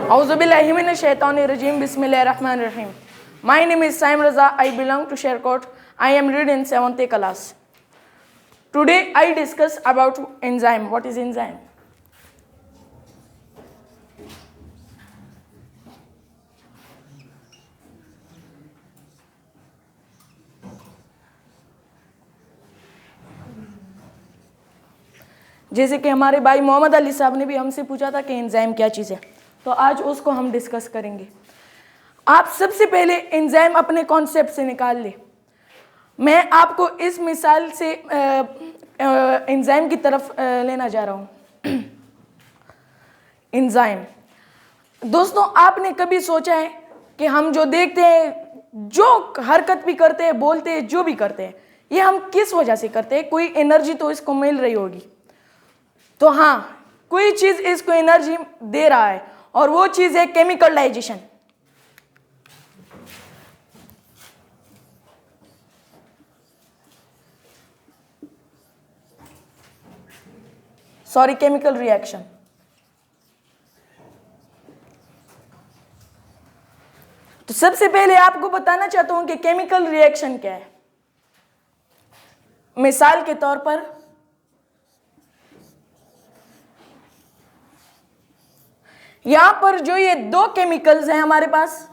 Auzubillahi minash shaitanir rajim. Bismillahirrahmanir rahim. My name is Saim Raza. I belong to Sherkot. I am reading 7th class. Today I discuss about enzyme. What is enzyme? जैसे कि हमारे भाई मोहम्मद अली साहब ने भी हमसे पूछा था कि एंजाइम क्या चीज़ है, तो आज उसको हम डिस्कस करेंगे। आप सबसे पहले एंजाइम अपने कॉन्सेप्ट से निकाल ले। मैं आपको इस मिसाल से एंजाइम की तरफ लेना जा रहा हूँ। एंजाइम, दोस्तों, आपने कभी सोचा है कि हम जो देखते हैं, जो हरकत भी करते हैं, बोलते हैं, जो भी करते हैं, ये हम किस वजह से करते हैं? कोई एनर्जी तो इसको मिल रही होगी। तो हाँ, कोई चीज इसको एनर्जी दे रहा है और वो चीज है chemical digestion. Sorry, chemical reaction. तो सबसे पहले आपको बताना चाहता हूं कि केमिकल रिएक्शन क्या है। मिसाल के तौर पर यहां पर जो ये दो केमिकल्स हैं हमारे पास,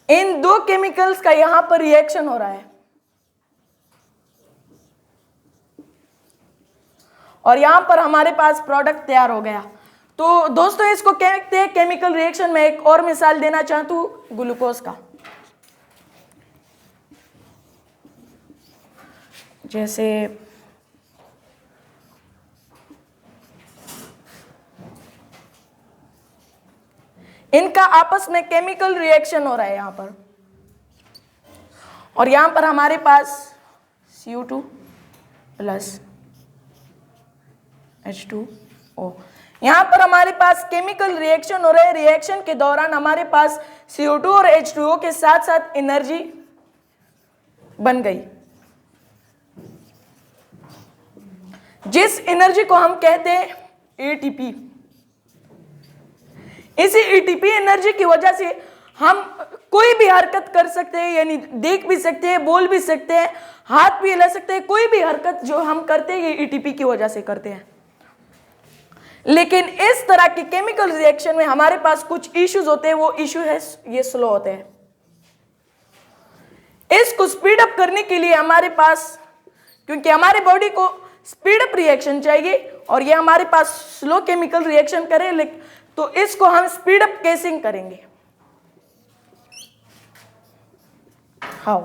इन दो केमिकल्स का यहां पर रिएक्शन हो रहा है और यहां पर हमारे पास प्रोडक्ट तैयार हो गया। तो दोस्तों, इसको कहते हैं केमिकल रिएक्शन। मैं एक और मिसाल देना चाहता हूं ग्लूकोज का। जैसे इनका आपस में केमिकल रिएक्शन हो रहा है यहां पर, और यहां पर हमारे पास CO2 प्लस H2O। यहां पर हमारे पास केमिकल रिएक्शन हो रहा है। रिएक्शन के दौरान हमारे पास CO2 और H2O के साथ साथ एनर्जी बन गई, जिस एनर्जी को हम कहते हैं ATP। इसी एटीपी एनर्जी की वजह से हम कोई भी हरकत कर सकते हैं, यानी देख भी सकते हैं, बोल भी सकते हैं, हाथ भी हिला सकते हैं। कोई भी हरकत जो हम करते हैं ये एटीपी की वजह से करते हैं। लेकिन इस तरह की केमिकल रिएक्शन में हमारे पास कुछ इश्यूज होते हैं। वो इश्यू है ये स्लो होते हैं। इसको स्पीड अप करने के लिए हमारे पास, क्योंकि हमारे बॉडी को स्पीड अप रिएक्शन चाहिए और ये हमारे पास स्लो केमिकल रिएक्शन करे, लेकिन तो इसको हम स्पीड अप कैसे करेंगे? हाउ?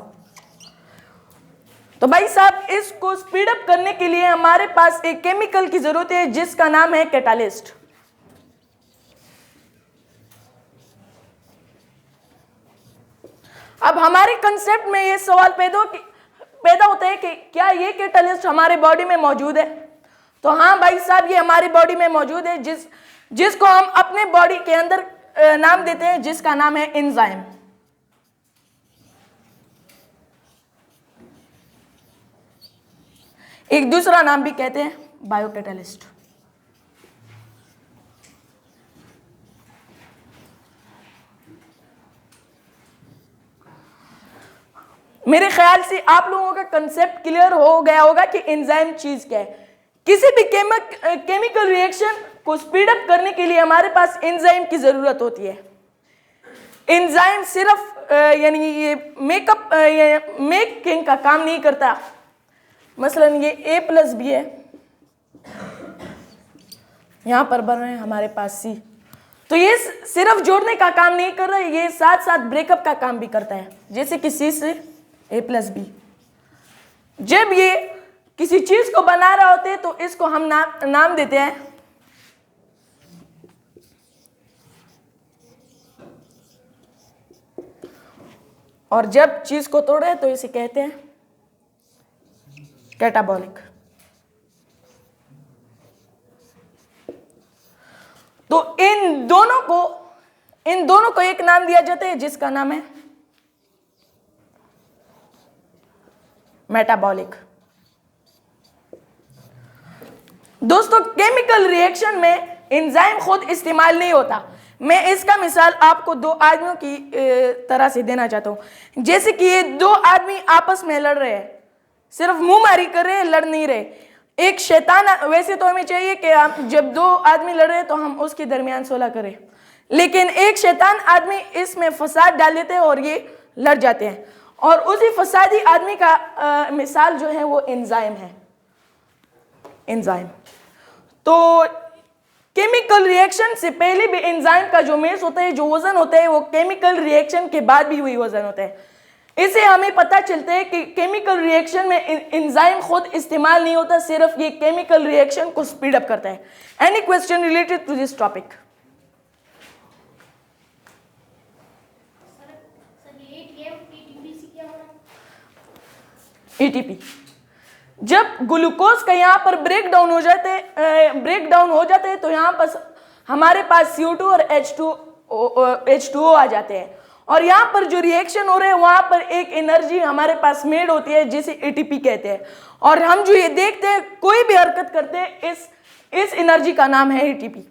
तो भाई साहब, इसको स्पीड अप करने के लिए हमारे पास एक केमिकल की जरूरत है जिसका नाम है कैटालिस्ट। अब हमारे कंसेप्ट में यह सवाल पैदा होता है कि क्या ये कैटालिस्ट हमारे बॉडी में मौजूद है? तो हाँ भाई साहब, ये हमारी बॉडी में मौजूद है, जिसको हम अपने बॉडी के अंदर नाम देते हैं, जिसका नाम है एंजाइम। एक दूसरा नाम भी कहते हैं बायोकैटालिस्ट। मेरे ख्याल से आप लोगों का कंसेप्ट क्लियर हो गया होगा कि एंजाइम चीज क्या है। किसी भी केमिकल रिएक्शन को स्पीड अप करने के लिए हमारे पास एंजाइम की जरूरत होती है। एंजाइम सिर्फ यानी ये मेकिंग का काम नहीं करता। मसलन ये A+B है, यहां पर बन रहे हैं हमारे पास C, तो ये सिर्फ जोड़ने का काम नहीं कर रहा है, ये साथ साथ ब्रेकअप का काम भी करता है। जैसे कि C से A+B, जब ये किसी चीज को बना रहा होते हैं तो इसको हम नाम देते हैं और जब चीज को तोड़े तो इसे कहते हैं कैटाबॉलिक। तो इन दोनों को एक नाम दिया जाता है जिसका नाम है मेटाबॉलिक। दोस्तों केमिकल रिएक्शन में एंजाइम खुद इस्तेमाल नहीं होता। मैं इसका मिसाल आपको दो आदमियों की तरह से देना चाहता हूं। जैसे कि ये दो आदमी आपस में लड़ रहे हैं, सिर्फ मुंह मारी कर रहे हैं, लड़ नहीं रहे। एक शैतान, वैसे तो हमें चाहिए कि हम जब दो आदमी लड़ रहे हैं तो हम उसके दरमियान सुलह करें, लेकिन एक शैतान आदमी इसमें फसाद डाल देते हैं और ये लड़ जाते हैं। और उसी फसादी आदमी का मिसाल जो है वो एंजाइम है। एंजाइम तो केमिकल रिएक्शन से पहले भी एंजाइम का जो मेस होता है, जो वजन होता है, वो केमिकल रिएक्शन के बाद भी वही वजन होता है। इससे हमें पता चलता है कि केमिकल रिएक्शन में एंजाइम खुद इस्तेमाल नहीं होता, सिर्फ ये केमिकल रिएक्शन को स्पीड अप करता है। Any question related to this topic? ATP जब ग्लूकोज का यहाँ पर ब्रेक डाउन हो जाते हैं तो यहाँ पर हमारे पास CO2 और H2O आ जाते हैं, और यहाँ पर जो रिएक्शन हो रहे हैं वहाँ पर एक एनर्जी हमारे पास मेड होती है जिसे एटीपी कहते हैं। और हम जो ये देखते हैं, कोई भी हरकत करते हैं, इस एनर्जी का नाम है एटीपी।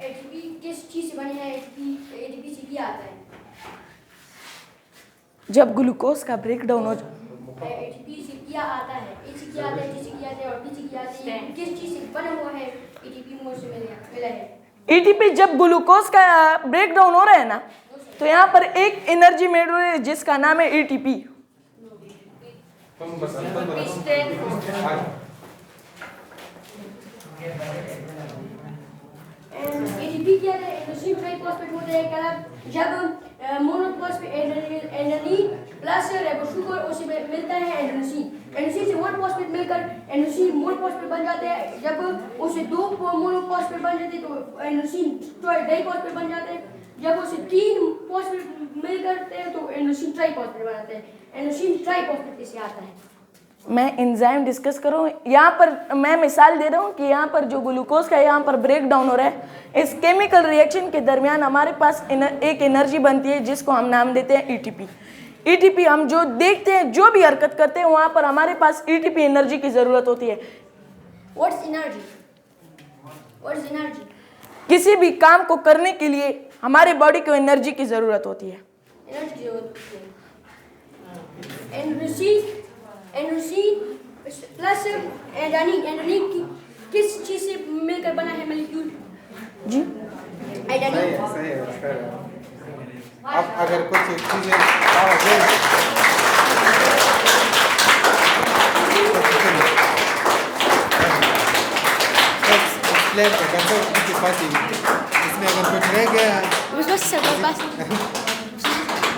एटीपी किस चीज से बने हैं? एटीपी से क्या आता है? जब ग्लूकोज का ब्रेक डाउन हो एटीपी से क्या आता है? ए से क्या आता है, टी से क्या आता है और बी से क्या आता है? किस चीज से बना हुआ है? एटीपी मोड से मिला है। एटीपी जब ग्लूकोज का ब्रेक डाउन हो रहा है ना, तो यहाँ पर एक एनर्जी मेड हो रही है जिसका नाम है एटीपी। एटीपी क्या है? एंडोजीन ट्राइफॉस्फेट होता है क्या? जब मोनोफॉस्फेट एडेनिन प्लस शुगर उसे मिलता है एडेनोसिन। एडेनोसिन से वन फॉस्फेट मिलकर एडेनोसिन मोनोफॉस्फेट बन जाते हैं। जब उसे दो मोनोफॉस्फेट बन जाते हैं तो एडेनोसिन डाइफॉस्फेट बन जाते हैं। जब उसे तीन फॉस्फेट मिल करते हैं तो एडेनोसिन ट्राइफॉस्फेट बनाते हैं। एडेनोसिन ट्राइफॉस्फेट से आता है। मैं एंजाइम डिस्कस करूँ, यहाँ पर मैं मिसाल दे रहा हूँ कि यहाँ पर जो ग्लूकोज का यहाँ पर ब्रेक डाउन हो रहा है, इस केमिकल रिएक्शन के दरमियान हमारे पास एक एनर्जी बनती है जिसको हम नाम देते हैं एटीपी। एटीपी हम जो देखते हैं, जो भी हरकत करते हैं, वहाँ पर हमारे पास एटीपी एनर्जी की ज़रूरत होती है। What's energy? किसी भी काम को करने के लिए हमारे बॉडी को एनर्जी की ज़रूरत होती है। एंडोजीन प्लस एडेनिन किस चीज से मिलकर बना है मॉलिक्यूल? जी एडेनिन। सही है। अब अगर कुछ चीजें इसमें अगर कुछ रह गया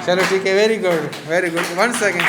चलो ठीक है। Very good 1 second.